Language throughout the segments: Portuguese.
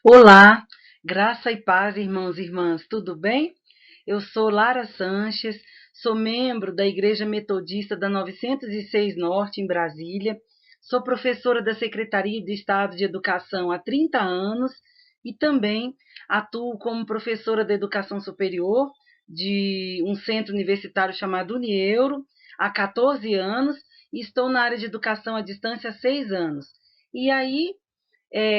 Olá, graça e paz, irmãos e irmãs, tudo bem? Eu sou Lara Sanches, sou membro da Igreja Metodista da 906 Norte, em Brasília, sou professora da Secretaria de Estado de Educação há 30 anos e também atuo como professora de Educação Superior de um centro universitário chamado Unieuro há 14 anos e estou na área de educação à distância há 6 anos. E aí,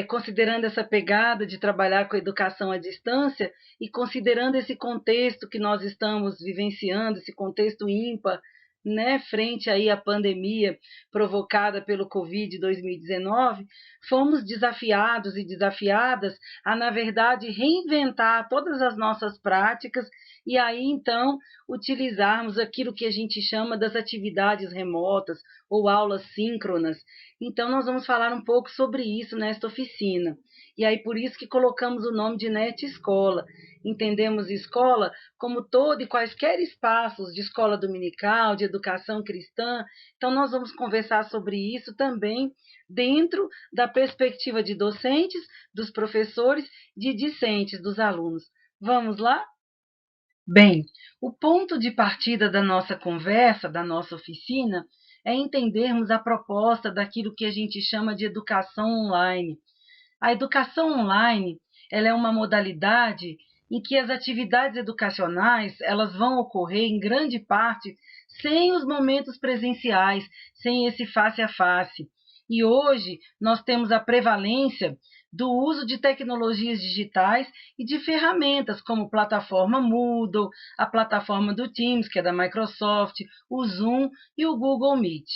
considerando essa pegada de trabalhar com a educação à distância e considerando esse contexto que nós estamos vivenciando, esse contexto ímpar, né, frente aí à pandemia provocada pelo Covid-2019, fomos desafiados e desafiadas a, na verdade, reinventar todas as nossas práticas e aí, então, utilizarmos aquilo que a gente chama das atividades remotas ou aulas síncronas. Então, nós vamos falar um pouco sobre isso nesta oficina. E aí, por isso que colocamos o nome de NET Escola. Entendemos escola como todo e quaisquer espaços de escola dominical, de educação cristã. Então, nós vamos conversar sobre isso também dentro da perspectiva de docentes, dos professores, de discentes, dos alunos. Vamos lá? Bem, o ponto de partida da nossa conversa, da nossa oficina, é entendermos a proposta daquilo que a gente chama de educação online. A educação online, ela é uma modalidade em que as atividades educacionais, elas vão ocorrer em grande parte sem os momentos presenciais, sem esse face a face. E hoje nós temos a prevalência do uso de tecnologias digitais e de ferramentas como plataforma Moodle, a plataforma do Teams, que é da Microsoft, o Zoom e o Google Meet.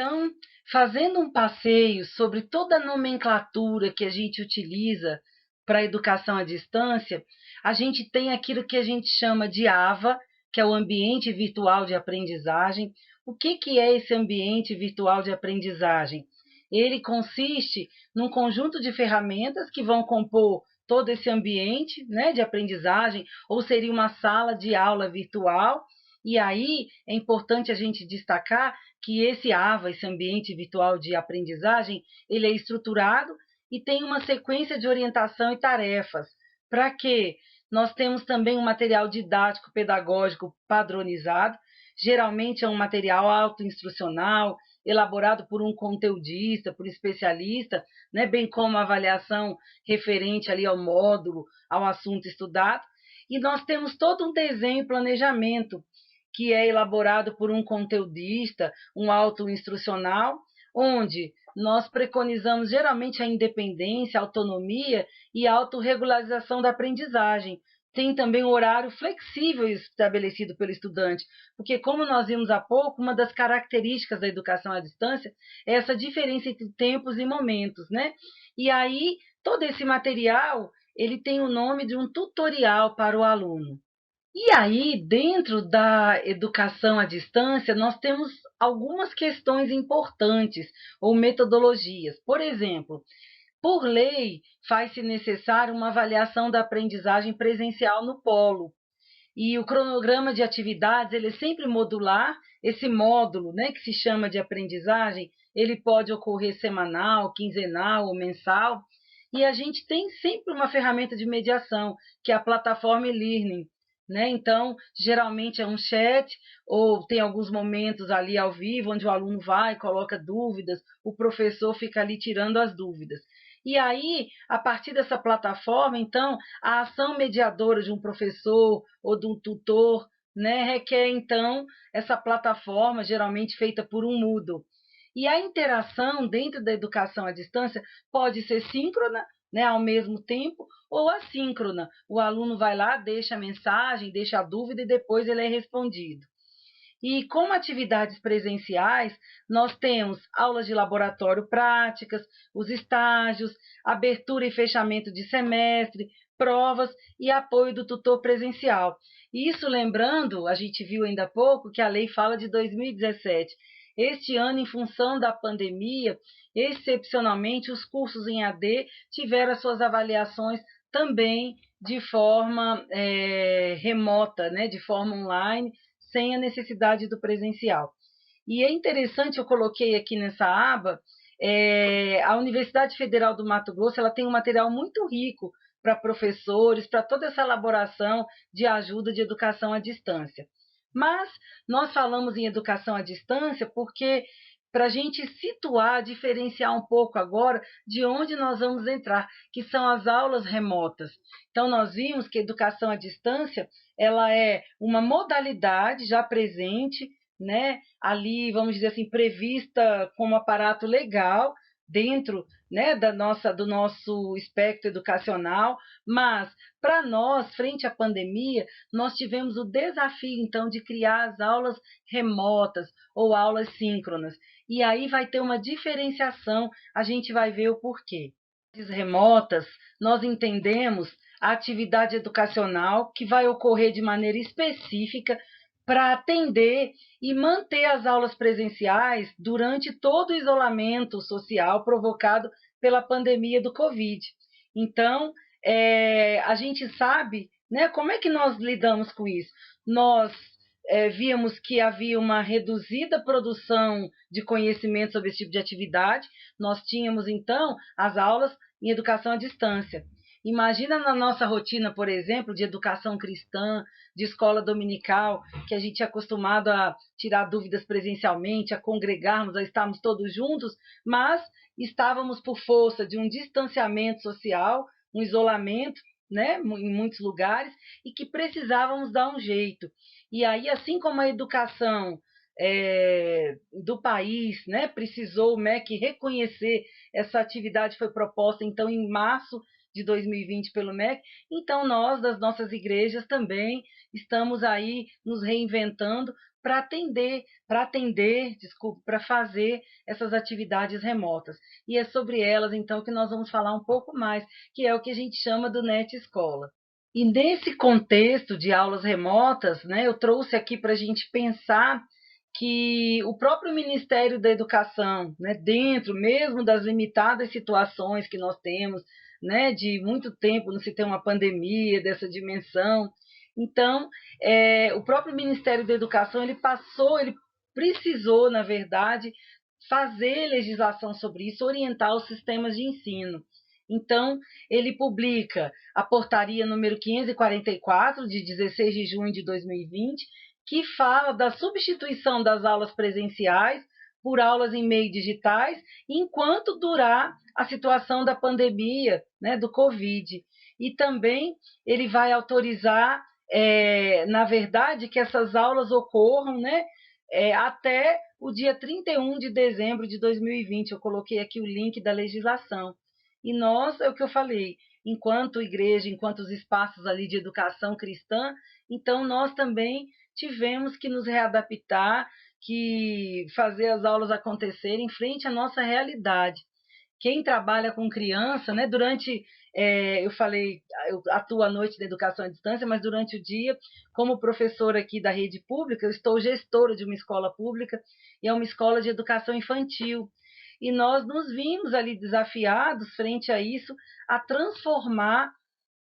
Então, fazendo um passeio sobre toda a nomenclatura que a gente utiliza para a educação à distância, a gente tem aquilo que a gente chama de AVA, que é o ambiente virtual de aprendizagem. O que é esse ambiente virtual de aprendizagem? Ele consiste num conjunto de ferramentas que vão compor todo esse ambiente, né, de aprendizagem, ou seria uma sala de aula virtual. E aí é importante a gente destacar que esse AVA, esse ambiente virtual de aprendizagem, ele é estruturado e tem uma sequência de orientação e tarefas. Para quê? Nós temos também um material didático pedagógico padronizado, geralmente é um material autoinstrucional, elaborado por um conteudista, por especialista, né, bem como a avaliação referente ali ao módulo, ao assunto estudado. E nós temos todo um desenho e planejamento que é elaborado por um conteudista, um autoinstrucional, onde nós preconizamos geralmente a independência, a autonomia e a autorregularização da aprendizagem. Tem também o horário flexível estabelecido pelo estudante, porque, como nós vimos há pouco, uma das características da educação à distância é essa diferença entre tempos e momentos, né? E aí, todo esse material, ele tem o nome de um tutorial para o aluno. E aí, dentro da educação à distância, nós temos algumas questões importantes ou metodologias. Por exemplo, por lei, faz-se necessário uma avaliação da aprendizagem presencial no polo. E o cronograma de atividades, ele é sempre modular. Esse módulo, né, que se chama de aprendizagem, ele pode ocorrer semanal, quinzenal ou mensal. E a gente tem sempre uma ferramenta de mediação, que é a plataforma e-learning, né? Então, geralmente é um chat, ou tem alguns momentos ali ao vivo, onde o aluno vai, coloca dúvidas, o professor fica ali tirando as dúvidas. E aí, a partir dessa plataforma, então, a ação mediadora de um professor ou de um tutor, né, requer, então, essa plataforma, geralmente feita por um Moodle. E a interação dentro da educação à distância pode ser síncrona, né, ao mesmo tempo, ou assíncrona. O aluno vai lá, deixa a mensagem, deixa a dúvida e depois ele é respondido. E como atividades presenciais, nós temos aulas de laboratório práticas, os estágios, abertura e fechamento de semestre, provas e apoio do tutor presencial. Isso lembrando, a gente viu ainda há pouco que a lei fala de 2017. Este ano, em função da pandemia, excepcionalmente, os cursos em AD tiveram as suas avaliações também de forma remota, né, de forma online, sem a necessidade do presencial. E é interessante, eu coloquei aqui nessa aba, A Universidade Federal do Mato Grosso ela tem um material muito rico para professores, para toda essa elaboração de ajuda de educação à distância. Mas nós falamos em educação à distância porque, para a gente situar, diferenciar um pouco agora de onde nós vamos entrar, que são as aulas remotas. Então, nós vimos que a educação à distância ela é uma modalidade já presente, né, ali, vamos dizer assim, prevista como aparato legal dentro, né, do nosso espectro educacional, mas para nós, frente à pandemia, nós tivemos o desafio, então, de criar as aulas remotas ou aulas síncronas. E aí vai ter uma diferenciação, a gente vai ver o porquê. As remotas, nós entendemos a atividade educacional que vai ocorrer de maneira específica para atender e manter as aulas presenciais durante todo o isolamento social provocado pela pandemia do Covid. Então, a gente sabe, né, como é que nós lidamos com isso. Nós víamos que havia uma reduzida produção de conhecimento sobre esse tipo de atividade. Nós tínhamos, então, as aulas em educação à distância. Imagina na nossa rotina, por exemplo, de educação cristã, de escola dominical, que a gente é acostumado a tirar dúvidas presencialmente, a congregarmos, a estarmos todos juntos, mas estávamos por força de um distanciamento social, um isolamento, né, em muitos lugares, e que precisávamos dar um jeito. E aí, assim como a educação do país, né, precisou o MEC reconhecer essa atividade foi proposta, então, em março de 2020 pelo MEC, então nós, das nossas igrejas, também estamos aí nos reinventando desculpe, para fazer essas atividades remotas. E é sobre elas, então, que nós vamos falar um pouco mais, que é o que a gente chama do NET Escola. E nesse contexto de aulas remotas, né, eu trouxe aqui para a gente pensar que o próprio Ministério da Educação, né, dentro mesmo das limitadas situações que nós temos, né, de muito tempo não se tem uma pandemia dessa dimensão, então o próprio Ministério da Educação ele precisou, na verdade, fazer legislação sobre isso, orientar os sistemas de ensino. Então, ele publica a portaria número 544, de 16 de junho de 2020, que fala da substituição das aulas presenciais por aulas em meios digitais, enquanto durar a situação da pandemia, né, do Covid. E também ele vai autorizar, na verdade, que essas aulas ocorram, né, até o dia 31 de dezembro de 2020. Eu coloquei aqui o link da legislação. E nós, é o que eu falei, enquanto igreja, enquanto os espaços ali de educação cristã, então nós também tivemos que nos readaptar, que fazer as aulas acontecerem frente à nossa realidade. Quem trabalha com criança, né, eu falei, eu atuo à noite na educação à distância, mas durante o dia, como professora aqui da rede pública, eu estou gestora de uma escola pública, e é uma escola de educação infantil. E nós nos vimos ali desafiados, frente a isso, a transformar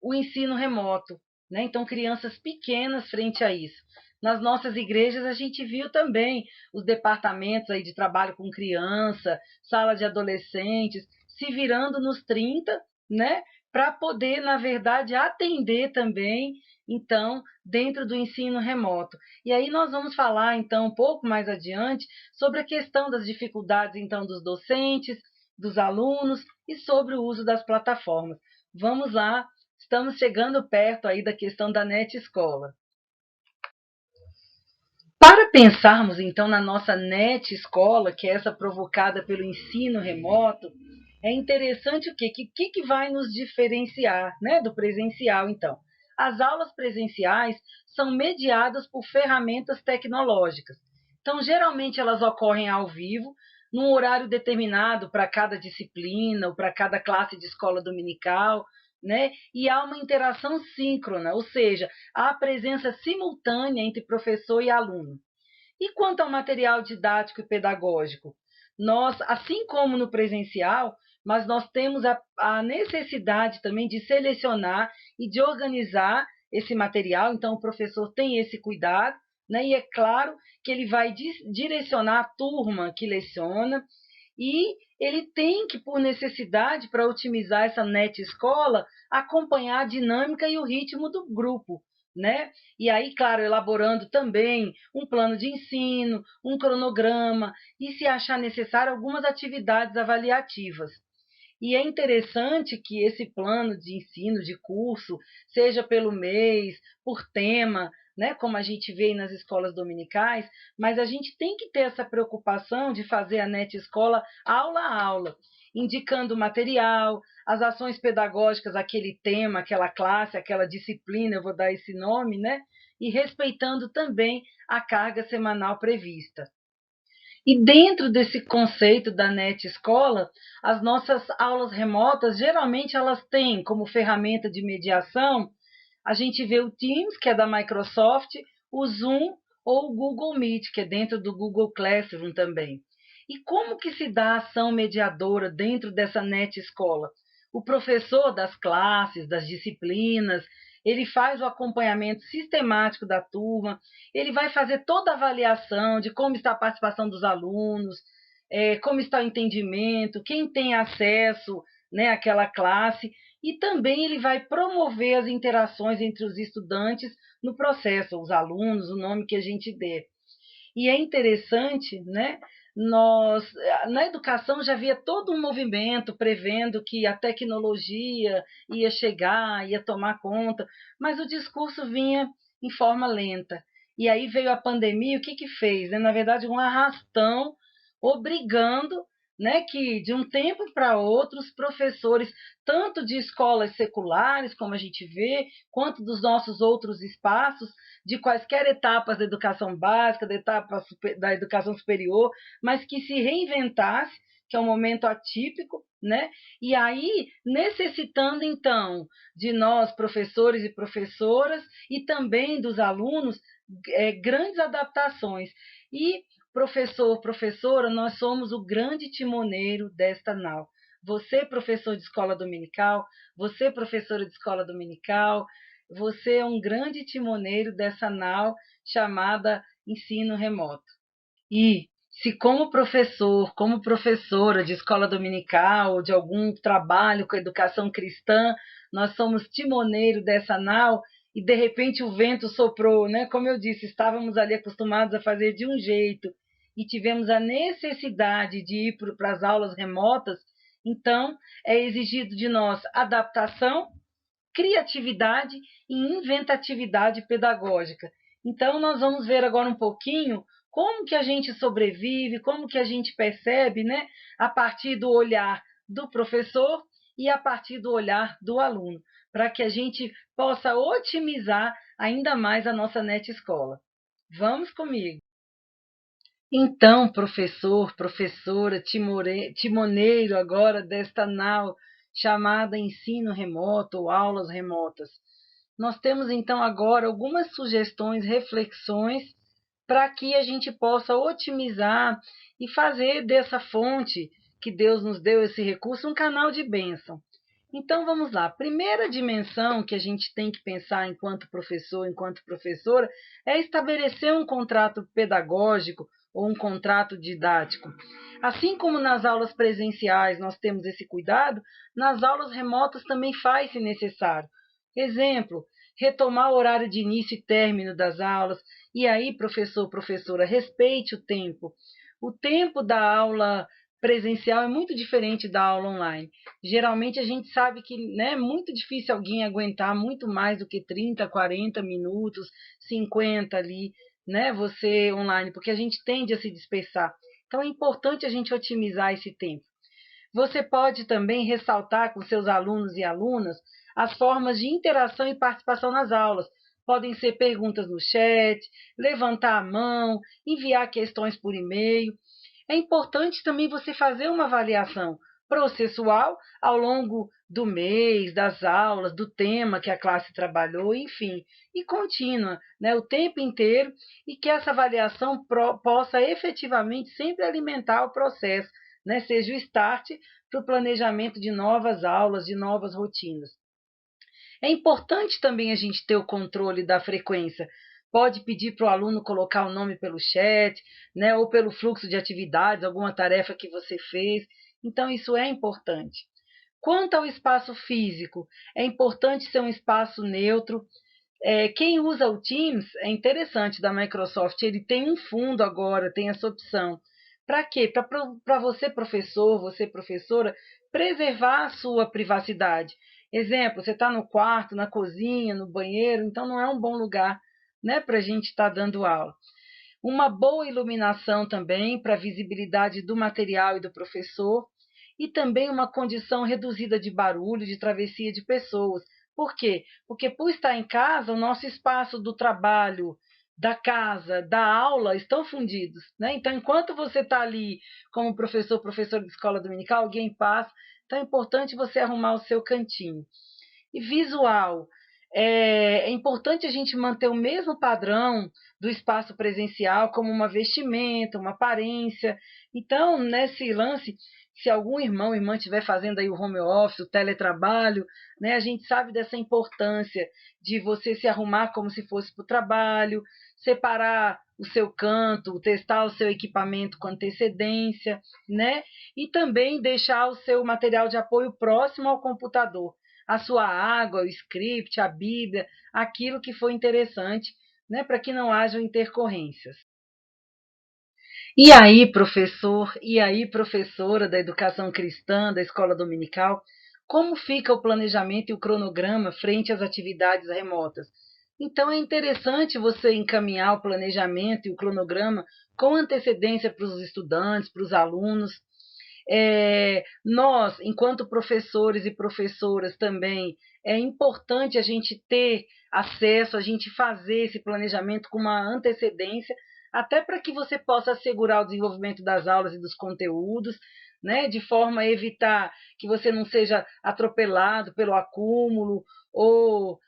o ensino remoto, né? Então, crianças pequenas frente a isso. Nas nossas igrejas, a gente viu também os departamentos aí de trabalho com criança, sala de adolescentes, se virando nos 30, né? Para poder, na verdade, atender também, então, dentro do ensino remoto. E aí nós vamos falar, então, um pouco mais adiante, sobre a questão das dificuldades, então, dos docentes, dos alunos e sobre o uso das plataformas. Vamos lá, estamos chegando perto aí da questão da NET Escola. Para pensarmos, então, na nossa NET Escola, que é essa provocada pelo ensino remoto, é interessante o quê? Que vai nos diferenciar, né, do presencial, então? As aulas presenciais são mediadas por ferramentas tecnológicas. Então, geralmente, elas ocorrem ao vivo, num horário determinado para cada disciplina ou para cada classe de escola dominical, né? E há uma interação síncrona, ou seja, há a presença simultânea entre professor e aluno. E quanto ao material didático e pedagógico? Nós, assim como no presencial, mas nós temos a necessidade também de selecionar e de organizar esse material, então o professor tem esse cuidado, né? E é claro que ele vai direcionar a turma que leciona, e ele tem que, por necessidade, para otimizar essa net escola, acompanhar a dinâmica e o ritmo do grupo, né? E aí, claro, elaborando também um plano de ensino, um cronograma e, se achar necessário, algumas atividades avaliativas. E é interessante que esse plano de ensino, de curso, seja pelo mês, por tema, né, como a gente vê nas escolas dominicais, mas a gente tem que ter essa preocupação de fazer a NET Escola aula a aula, indicando o material, as ações pedagógicas, aquele tema, aquela classe, aquela disciplina, eu vou dar esse nome, né? E respeitando também a carga semanal prevista. E dentro desse conceito da NET Escola, as nossas aulas remotas, geralmente elas têm como ferramenta de mediação, a gente vê o Teams, que é da Microsoft, o Zoom ou o Google Meet, que é dentro do Google Classroom também. E como que se dá a ação mediadora dentro dessa NET Escola? O professor das classes, das disciplinas, ele faz o acompanhamento sistemático da turma, ele vai fazer toda a avaliação de como está a participação dos alunos, como está o entendimento, quem tem acesso, né, àquela classe, e também ele vai promover as interações entre os estudantes no processo, os alunos, o nome que a gente der. E é interessante, né? Nós, na educação, já havia todo um movimento prevendo que a tecnologia ia chegar, ia tomar conta, mas o discurso vinha em forma lenta. E aí veio a pandemia, o que que fez? Na verdade, um arrastão, obrigando, né, que de um tempo para outro os professores, tanto de escolas seculares, como a gente vê, quanto dos nossos outros espaços, de quaisquer etapas da educação básica, da etapa da educação superior, mas que se reinventasse, que é um momento atípico, né? E aí necessitando então de nós, professores e professoras, e também dos alunos, grandes adaptações. E professor, professora, nós somos o grande timoneiro desta nau. Você, professor de escola dominical, você, professora de escola dominical, você é um grande timoneiro dessa nau chamada ensino remoto. E se como professor, como professora de escola dominical ou de algum trabalho com educação cristã, nós somos timoneiro dessa nau e de repente o vento soprou, né? Como eu disse, estávamos ali acostumados a fazer de um jeito e tivemos a necessidade de ir para as aulas remotas, então é exigido de nós adaptação, criatividade e inventatividade pedagógica. Então, nós vamos ver agora um pouquinho como que a gente sobrevive, como que a gente percebe, né, a partir do olhar do professor e a partir do olhar do aluno, para que a gente possa otimizar ainda mais a nossa NET Escola. Vamos comigo. Então, professor, professora, timoneiro agora desta nau chamada ensino remoto ou aulas remotas, nós temos então agora algumas sugestões, reflexões para que a gente possa otimizar e fazer dessa fonte que Deus nos deu esse recurso um canal de bênção. Então vamos lá. Primeira dimensão que a gente tem que pensar enquanto professor, enquanto professora, é estabelecer um contrato pedagógico ou um contrato didático. Assim como nas aulas presenciais nós temos esse cuidado, nas aulas remotas também faz-se necessário. Exemplo, retomar o horário de início e término das aulas. E aí, professor, professora, respeite o tempo. O tempo da aula presencial é muito diferente da aula online. Geralmente a gente sabe que, né, é muito difícil alguém aguentar muito mais do que 30, 40 minutos, 50 ali, né, você online, porque a gente tende a se dispersar. Então é importante a gente otimizar esse tempo. Você pode também ressaltar com seus alunos e alunas as formas de interação e participação nas aulas. Podem ser perguntas no chat, levantar a mão, enviar questões por e-mail. É importante também você fazer uma avaliação processual ao longo do mês, das aulas, do tema que a classe trabalhou, enfim, e contínua, né, o tempo inteiro, e que essa avaliação possa efetivamente sempre alimentar o processo, né, seja o start para o planejamento de novas aulas, de novas rotinas. É importante também a gente ter o controle da frequência. Pode pedir para o aluno colocar o nome pelo chat, né, ou pelo fluxo de atividades, alguma tarefa que você fez. Então, isso é importante. Quanto ao espaço físico, é importante ser um espaço neutro. Quem usa o Teams é interessante da Microsoft, ele tem um fundo agora, tem essa opção. Para quê? Para você, professor, você, professora, preservar a sua privacidade. Exemplo, você está no quarto, na cozinha, no banheiro, então não é um bom lugar, né, para a gente estar dando aula. Uma boa iluminação também para a visibilidade do material e do professor, e também uma condição reduzida de barulho, de travessia de pessoas. Por quê? Porque por estar em casa, o nosso espaço do trabalho, da casa, da aula estão fundidos, né? Então, enquanto você está ali como professor, professor de escola dominical, alguém passa, então é importante você arrumar o seu cantinho. E visual. É importante a gente manter o mesmo padrão do espaço presencial, como uma vestimenta, uma aparência. Então, nesse lance, se algum irmão ou irmã estiver fazendo aí o home office, o teletrabalho, né, a gente sabe dessa importância de você se arrumar como se fosse para o trabalho, separar o seu canto, testar o seu equipamento com antecedência, né? E também deixar o seu material de apoio próximo ao computador, a sua água, o script, a Bíblia, aquilo que foi interessante, né, para que não hajam intercorrências. E aí, professor, e aí, professora da educação cristã, da escola dominical, como fica o planejamento e o cronograma frente às atividades remotas? Então, é interessante você encaminhar o planejamento e o cronograma com antecedência para os estudantes, para os alunos. Nós, enquanto professores e professoras também, é importante a gente ter acesso, a gente fazer esse planejamento com uma antecedência, até para que você possa assegurar o desenvolvimento das aulas e dos conteúdos, né, de forma a evitar que você não seja atropelado pelo acúmulo ou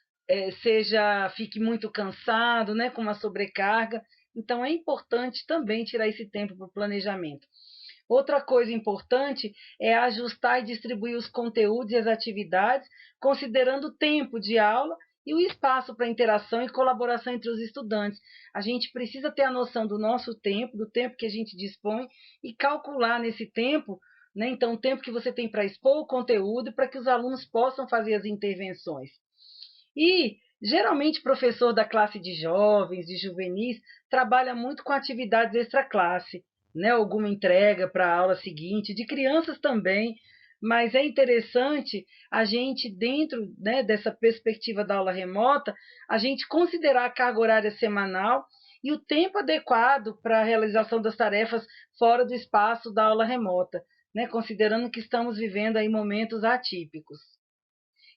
fique muito cansado, né, com uma sobrecarga. Então, é importante também tirar esse tempo para o planejamento. Outra coisa importante é ajustar e distribuir os conteúdos e as atividades, considerando o tempo de aula e o espaço para interação e colaboração entre os estudantes. A gente precisa ter a noção do nosso tempo, do tempo que a gente dispõe e calcular nesse tempo, né, então, o tempo que você tem para expor o conteúdo para que os alunos possam fazer as intervenções. E, geralmente, professor da classe de jovens, de juvenis, trabalha muito com atividades extra-classe, né? Alguma entrega para a aula seguinte, de crianças também, mas é interessante a gente, dentro, né, dessa perspectiva da aula remota, a gente considerar a carga horária semanal e o tempo adequado para a realização das tarefas fora do espaço da aula remota, né? Considerando que estamos vivendo aí momentos atípicos.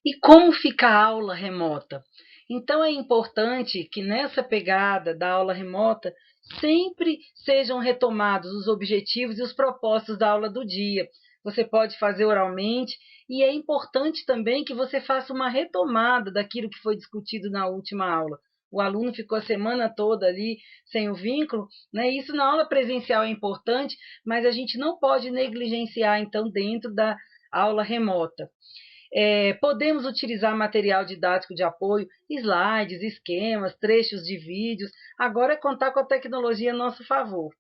E como fica a aula remota? Então, é importante que nessa pegada da aula remota sempre sejam retomados os objetivos e os propósitos da aula do dia. Você pode fazer oralmente e é importante também que você faça uma retomada daquilo que foi discutido na última aula. O aluno ficou a semana toda ali sem o vínculo, né? Isso na aula presencial é importante, mas a gente não pode negligenciar, então, dentro da aula remota. Podemos utilizar material didático de apoio, slides, esquemas, trechos de vídeos. Agora é contar com a tecnologia a nosso favor.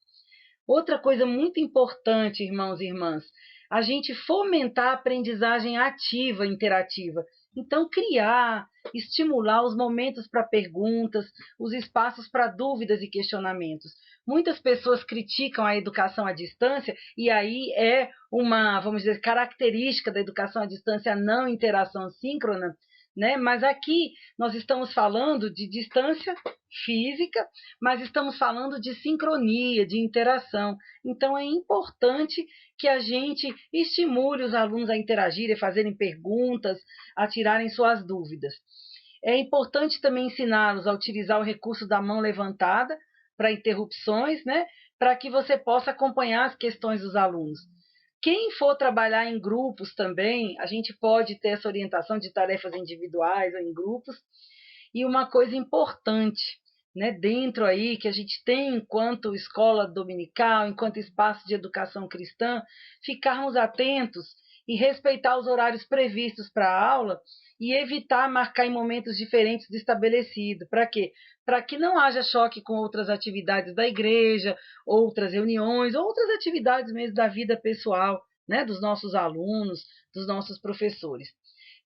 Outra coisa muito importante, irmãos e irmãs, a gente fomentar a aprendizagem ativa, interativa. Então, criar, estimular os momentos para perguntas, os espaços para dúvidas e questionamentos. Muitas pessoas criticam a educação à distância, e aí é uma, vamos dizer, característica da educação à distância a não interação síncrona, né? Mas aqui nós estamos falando de distância física, mas estamos falando de sincronia, de interação. Então, é importante que a gente estimule os alunos a interagirem, a fazerem perguntas, a tirarem suas dúvidas. É importante também ensiná-los a utilizar o recurso da mão levantada para interrupções, né? Para que você possa acompanhar as questões dos alunos. Quem for trabalhar em grupos também, a gente pode ter essa orientação de tarefas individuais ou em grupos. E uma coisa importante, né, dentro aí que a gente tem enquanto escola dominical, enquanto espaço de educação cristã, ficarmos atentos e respeitar os horários previstos para a aula e evitar marcar em momentos diferentes do estabelecido. Para quê? Para que não haja choque com outras atividades da igreja, outras reuniões, outras atividades mesmo da vida pessoal, né, dos nossos alunos, dos nossos professores.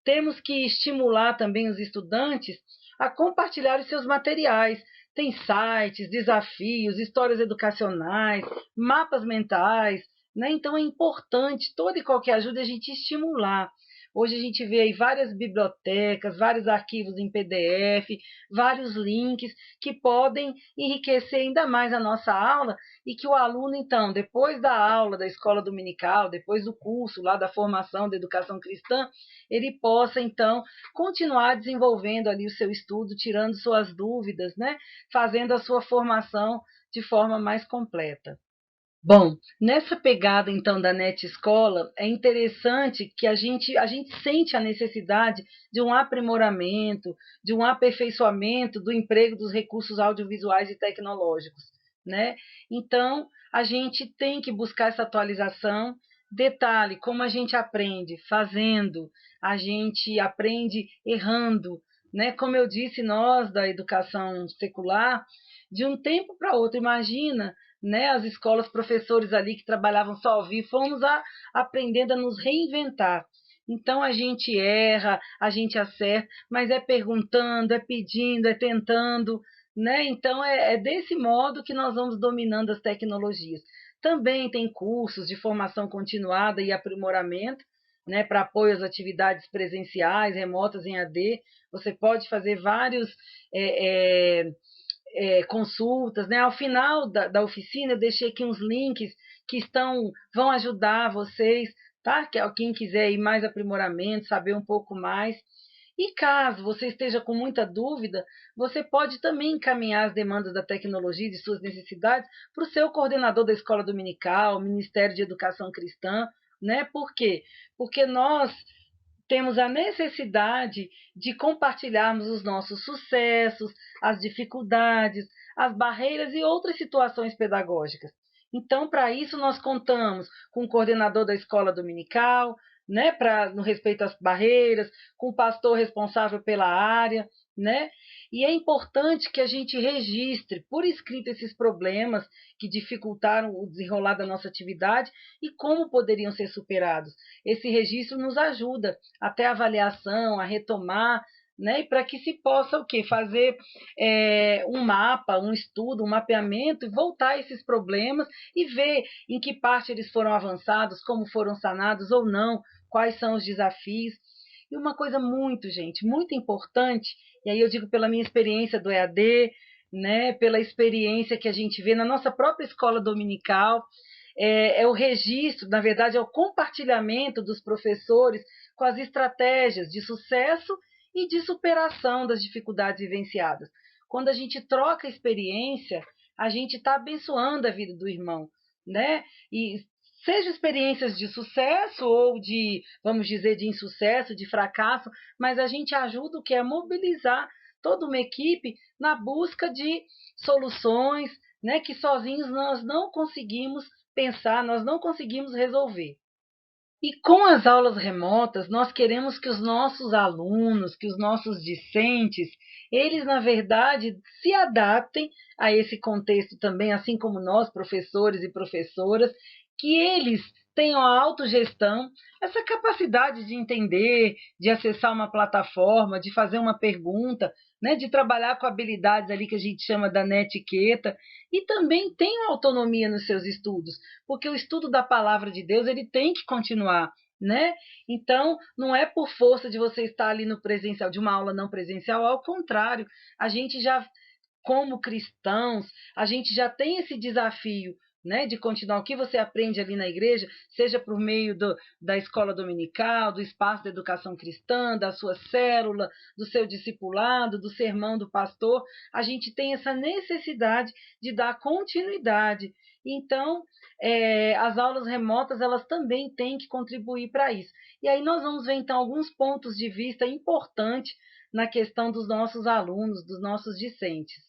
Temos que estimular também os estudantes a compartilhar os seus materiais. Tem sites, desafios, histórias educacionais, mapas mentais, né? Então é importante toda e qualquer ajuda a gente estimular. Hoje a gente vê aí várias bibliotecas, vários arquivos em PDF, vários links que podem enriquecer ainda mais a nossa aula e que o aluno, então, depois da aula da escola dominical, depois do curso lá da formação da educação cristã, ele possa, então, continuar desenvolvendo ali o seu estudo, tirando suas dúvidas, né? Fazendo a sua formação de forma mais completa. Bom, nessa pegada então da NET Escola, é interessante que a gente sente a necessidade de um aprimoramento, de um aperfeiçoamento do emprego dos recursos audiovisuais e tecnológicos, né? Então, a gente tem que buscar essa atualização. Detalhe, como a gente aprende? Fazendo, a gente aprende errando, né? Como eu disse, nós da educação secular, de um tempo para outro, imagina, né, as escolas, professores ali que trabalhavam só ao vivo, fomos aprendendo a nos reinventar. Então a gente erra, a gente acerta, mas é perguntando, é pedindo, é tentando, né? Então é desse modo que nós vamos dominando as tecnologias. Também tem cursos de formação continuada e aprimoramento, né, para apoio às atividades presenciais, remotas em AD. Você pode fazer vários consultas, né? Ao final da oficina, eu deixei aqui uns links que vão ajudar vocês, tá? Quem quiser ir mais aprimoramento, saber um pouco mais. E caso você esteja com muita dúvida, você pode também encaminhar as demandas da tecnologia e de suas necessidades para o seu coordenador da escola dominical, Ministério de Educação Cristã, né? Por quê? Porque nós temos a necessidade de compartilharmos os nossos sucessos, as dificuldades, as barreiras e outras situações pedagógicas. Então, para isso, nós contamos com o coordenador da escola dominical, né, no respeito às barreiras, com o pastor responsável pela área, né? E é importante que a gente registre por escrito esses problemas que dificultaram o desenrolar da nossa atividade e como poderiam ser superados. Esse registro nos ajuda até a avaliação, a retomar, né? E para que se possa o quê? Fazer um mapa, um estudo, um mapeamento, e voltar a esses problemas e ver em que parte eles foram avançados, como foram sanados ou não, quais são os desafios. E uma coisa muito, gente, muito importante, e aí eu digo pela minha experiência do EAD, né, pela experiência que a gente vê na nossa própria escola dominical, o registro, na verdade, é o compartilhamento dos professores com as estratégias de sucesso e de superação das dificuldades vivenciadas. Quando a gente troca experiência, a gente está abençoando a vida do irmão, né? E seja experiências de sucesso ou de, vamos dizer, de insucesso, de fracasso, mas a gente ajuda o que é mobilizar toda uma equipe na busca de soluções, né, que sozinhos nós não conseguimos pensar, nós não conseguimos resolver. E com as aulas remotas, nós queremos que os nossos alunos, que os nossos discentes, eles, na verdade, se adaptem a esse contexto também, assim como nós, professores e professoras, que eles tenham a autogestão, essa capacidade de entender, de acessar uma plataforma, de fazer uma pergunta, né, de trabalhar com habilidades ali que a gente chama da netiqueta, e também tenham autonomia nos seus estudos, porque o estudo da palavra de Deus ele tem que continuar, né? Então, não é por força de você estar ali no presencial, de uma aula não presencial, ao contrário, a gente já, como cristãos, a gente já tem esse desafio, né, de continuar o que você aprende ali na igreja, seja por meio da escola dominical, do espaço da educação cristã, da sua célula, do seu discipulado, do sermão do pastor, a gente tem essa necessidade de dar continuidade. Então, as aulas remotas elas também têm que contribuir para isso. E aí nós vamos ver então alguns pontos de vista importantes na questão dos nossos alunos, dos nossos discentes.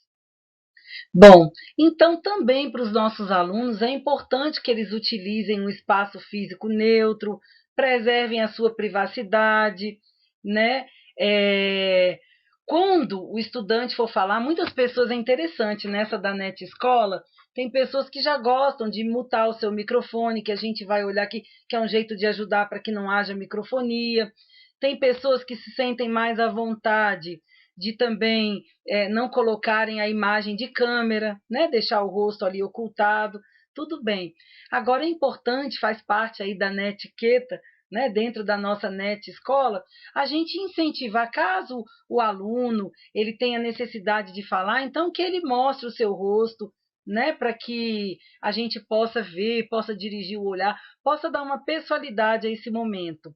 Bom, então também para os nossos alunos é importante que eles utilizem um espaço físico neutro, preservem a sua privacidade, né? Quando o estudante for falar, muitas pessoas é interessante nessa da NET Escola, Tem pessoas que já gostam de mutar o seu microfone, que a gente vai olhar que é um jeito de ajudar para que não haja microfonia. Tem pessoas que se sentem mais à vontade de também não colocarem a imagem de câmera, né? Deixar o rosto ali ocultado, tudo bem. Agora é importante, faz parte aí da netiqueta, né, dentro da nossa net escola, a gente incentivar, caso o aluno ele tenha necessidade de falar, então que ele mostre o seu rosto, né, para que a gente possa ver, possa dirigir o olhar, possa dar uma pessoalidade a esse momento.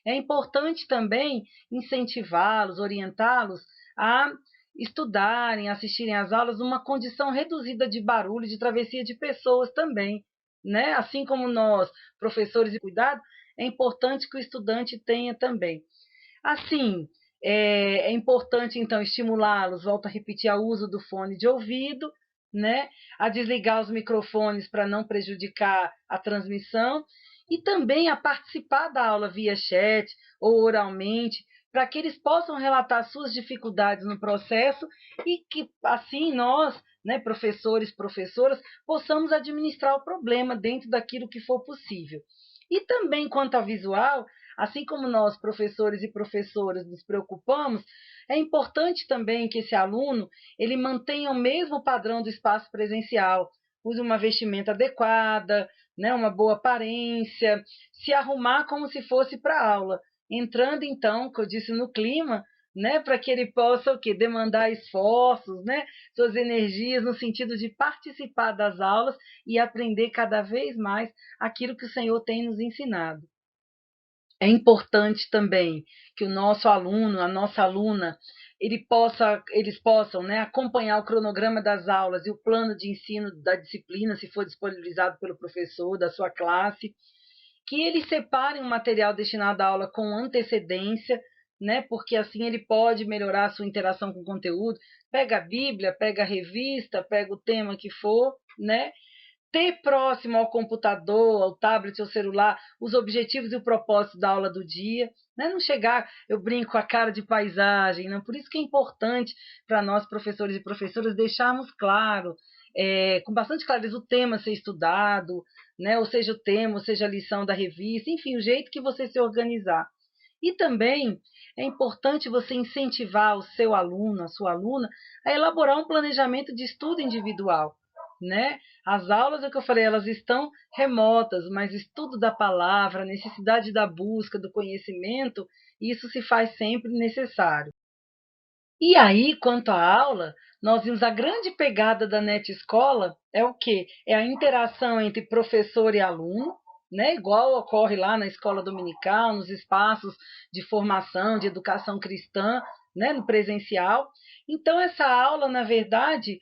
É importante também incentivá-los, orientá-los a estudarem, assistirem às aulas numa condição reduzida de barulho, de travessia de pessoas também, né? Assim como nós, professores de cuidado, é importante que o estudante tenha também. Assim, é importante, então, estimulá-los, volto a repetir, ao uso do fone de ouvido, né? A desligar os microfones para não prejudicar a transmissão e também a participar da aula via chat ou oralmente, para que eles possam relatar suas dificuldades no processo e que, assim, nós, né, professores, professoras, possamos administrar o problema dentro daquilo que for possível. E também quanto ao visual, assim como nós, professores e professoras, nos preocupamos, é importante também que esse aluno ele mantenha o mesmo padrão do espaço presencial, use uma vestimenta adequada, né, uma boa aparência, se arrumar como se fosse para a aula, entrando então, como eu disse, no clima, né, para que ele possa o quê? Demandar esforços, né, suas energias no sentido de participar das aulas e aprender cada vez mais aquilo que o Senhor tem nos ensinado. É importante também que o nosso aluno, a nossa aluna, eles possam, né, acompanhar o cronograma das aulas e o plano de ensino da disciplina, se for disponibilizado pelo professor da sua classe, que eles separem o material destinado à aula com antecedência, né, porque assim ele pode melhorar a sua interação com o conteúdo. Pega a Bíblia, pega a revista, pega o tema que for, né, ter próximo ao computador, ao tablet, ao celular, os objetivos e o propósito da aula do dia, né? Não chegar, eu brinco com a cara de paisagem, não? Por isso que é importante para nós, professores e professoras, deixarmos claro, com bastante clareza, o tema ser estudado, né? Ou seja, o tema, ou seja, a lição da revista, enfim, o jeito que você se organizar. E também é importante você incentivar o seu aluno, a sua aluna, a elaborar um planejamento de estudo individual, né? As aulas, é o que eu falei, elas estão remotas, mas o estudo da palavra, a necessidade da busca, do conhecimento, isso se faz sempre necessário. E aí, quanto à aula, nós vimos a grande pegada da NET Escola é o quê? É a interação entre professor e aluno, né? Igual ocorre lá na escola dominical, nos espaços de formação, de educação cristã, né? No presencial. Então, essa aula, na verdade,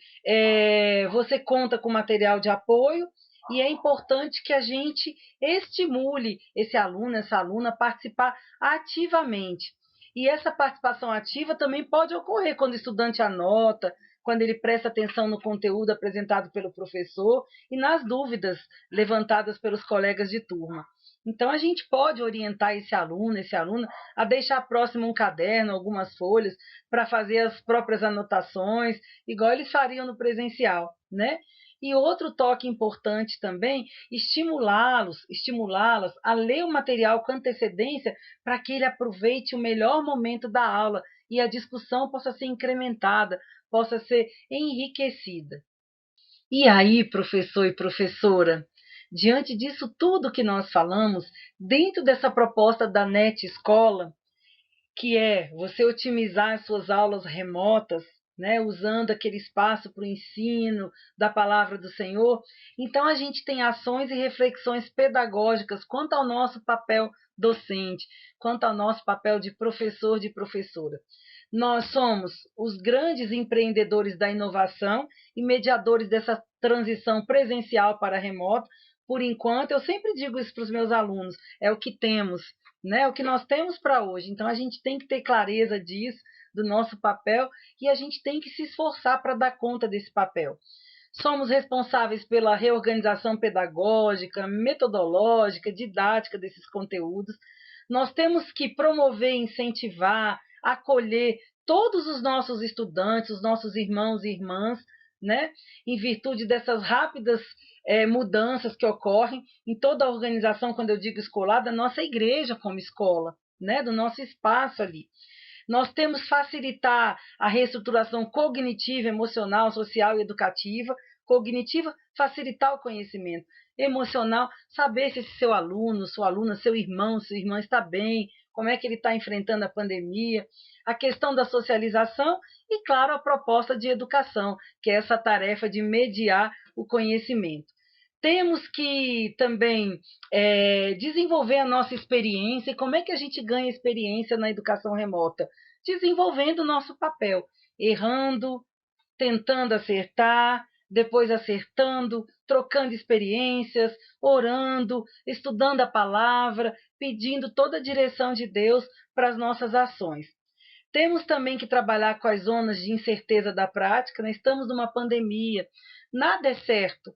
você conta com material de apoio e é importante que a gente estimule esse aluno, essa aluna a participar ativamente. E essa participação ativa também pode ocorrer quando o estudante anota, quando ele presta atenção no conteúdo apresentado pelo professor e nas dúvidas levantadas pelos colegas de turma. Então, a gente pode orientar esse aluno, esse aluna, a deixar próximo um caderno, algumas folhas, para fazer as próprias anotações, igual eles fariam no presencial, né? E outro toque importante também, estimulá-las a ler o material com antecedência para que ele aproveite o melhor momento da aula e a discussão possa ser incrementada, possa ser enriquecida. E aí, professor e professora, diante disso tudo que nós falamos, dentro dessa proposta da NET Escola, que é você otimizar as suas aulas remotas, né, usando aquele espaço para o ensino da palavra do Senhor. Então, a gente tem ações e reflexões pedagógicas quanto ao nosso papel docente, quanto ao nosso papel de professor, de professora. Nós somos os grandes empreendedores da inovação e mediadores dessa transição presencial para remoto. Por enquanto, eu sempre digo isso para os meus alunos, é o que temos, né? O que nós temos para hoje. Então, a gente tem que ter clareza disso, do nosso papel, e a gente tem que se esforçar para dar conta desse papel. Somos responsáveis pela reorganização pedagógica, metodológica, didática desses conteúdos. Nós temos que promover, incentivar, acolher todos os nossos estudantes, os nossos irmãos e irmãs, né? Em virtude dessas rápidas mudanças que ocorrem em toda a organização, quando eu digo escolar, da nossa igreja como escola, né? Do nosso espaço ali. Nós temos que facilitar a reestruturação cognitiva, emocional, social e educativa. Cognitiva, facilitar o conhecimento. Emocional, saber se esse seu aluno, sua aluna, seu irmão, sua irmã está bem, como é que ele está enfrentando a pandemia. A questão da socialização e, claro, a proposta de educação, que é essa tarefa de mediar o conhecimento. Temos que também desenvolver a nossa experiência. E como é que a gente ganha experiência na educação remota? Desenvolvendo o nosso papel, errando, tentando acertar, depois acertando, trocando experiências, orando, estudando a palavra, pedindo toda a direção de Deus para as nossas ações. Temos também que trabalhar com as zonas de incerteza da prática, né? Estamos numa pandemia, nada é certo.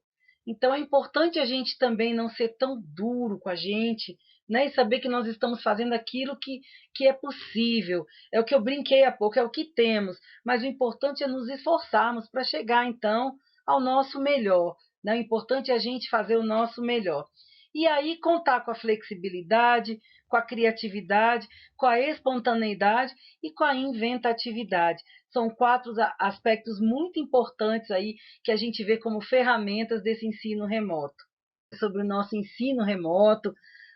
Então é importante a gente também não ser tão duro com a gente, né? E saber que nós estamos fazendo aquilo que é possível. É o que eu brinquei há pouco, é o que temos. Mas o importante é nos esforçarmos para chegar, então, ao nosso melhor, né? O importante é a gente fazer o nosso melhor. E aí contar com a flexibilidade, com a criatividade, com a espontaneidade e com a inventatividade. São quatro aspectos muito importantes aí que a gente vê como ferramentas desse ensino remoto. Sobre o nosso ensino remoto,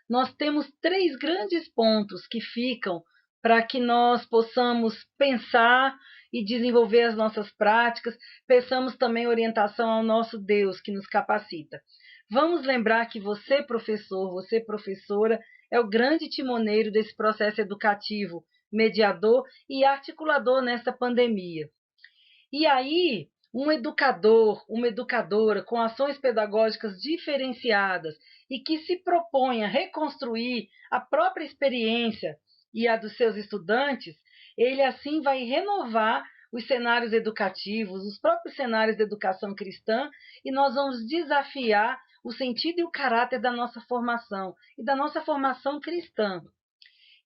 nós temos três grandes pontos que ficam para que nós possamos pensar e desenvolver as nossas práticas, peçamos também orientação ao nosso Deus que nos capacita. Vamos lembrar que você, professor, você, professora, é o grande timoneiro desse processo educativo, mediador e articulador nesta pandemia. E aí, um educador, uma educadora com ações pedagógicas diferenciadas e que se propõe a reconstruir a própria experiência e a dos seus estudantes, ele assim vai renovar os cenários educativos, os próprios cenários da educação cristã, e nós vamos desafiar o sentido e o caráter da nossa formação e da nossa formação cristã.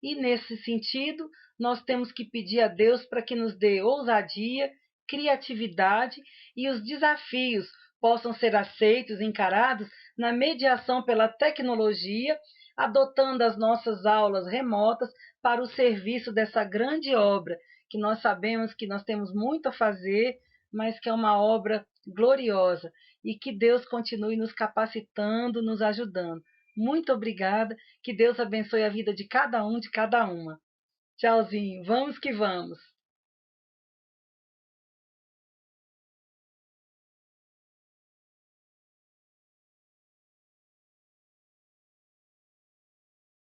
E nesse sentido, nós temos que pedir a Deus para que nos dê ousadia, criatividade e os desafios possam ser aceitos, encarados na mediação pela tecnologia, adotando as nossas aulas remotas para o serviço dessa grande obra, que nós sabemos que nós temos muito a fazer, mas que é uma obra gloriosa e que Deus continue nos capacitando, nos ajudando. Muito obrigada, que Deus abençoe a vida de cada um, de cada uma. Tchauzinho, vamos que vamos.